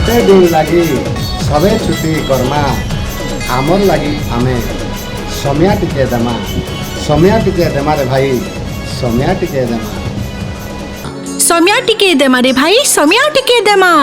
गोटे दिन लगी सबे छुट्टी करमा आमर लगी आमे समय टिके देमा रे भाई समय टिके देमा समय टिके देमा रे भाई समय टिके देमा।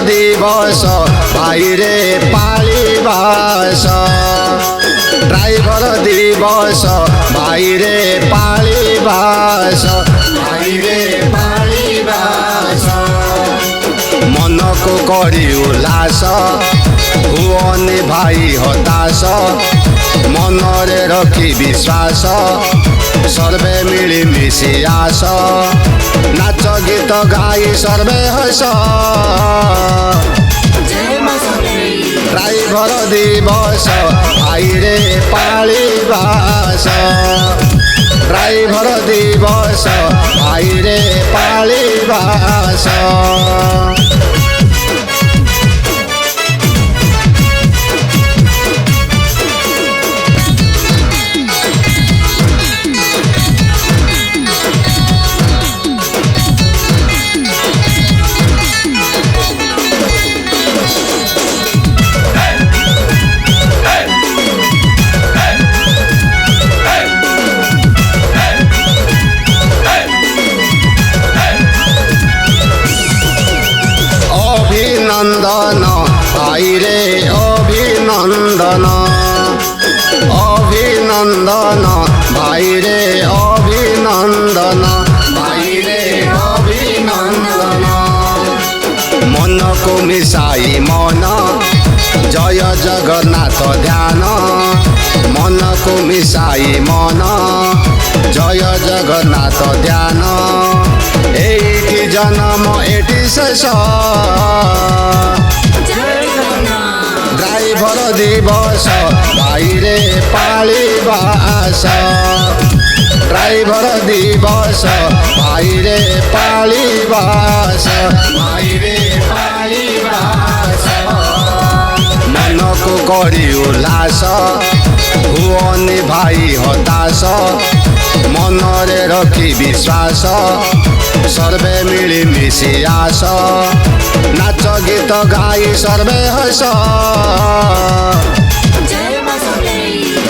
दिवस भाई रे पालिबास ड्राइवर दिवस भाई रे पालिबास भाई रे पालिबास मन को करी उल्लास हुअनि भाई हताश मन रे रखी विश्वास सर्वे मिली मिशी आस नाच गीत गाई सर्वे हस ड्राइवर दिवस भाई रे पालिबास ड्राइवर दिवस भाई रे पालिबास। अभिनंदन भाई रे अभिनंदन अभिनंदन भाई रे अभिनंदन भाई रे अभिनंदन मन को मिसाई मन जय जगन्नाथ ध्यान मन को मिसाई मन जय जगन्नाथ ध्यान एठी जन्म एठी शेष ड्राइवर दिवस भाई रे पालिबास ड्राइवर दिवस भाई रे पालिबास भाई रे पालिबास मन को करी उल्लास हुअनि भाई हताश मन रे रखी विश्वास सर्वे मिली मिशी आस नाच गीत गाई सर्वे हस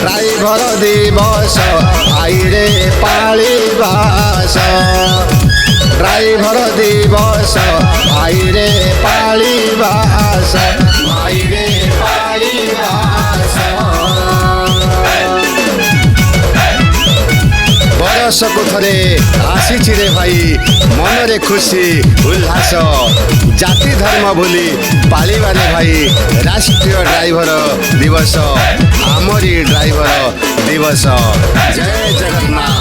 ड्राइवर दिवस भाई रे पालिबास ड्राइवर दिवस भाई रे पालिबास भाई रे पालिबास। बरसको थरे आसी रे भाई मन रे खुशी उल्लास जाति धर्म भूली पालिबा रे भाई राष्ट्रीय ड्राइवर दिवस आमरी ड्राइवर दिवस। जय जगन्नाथ।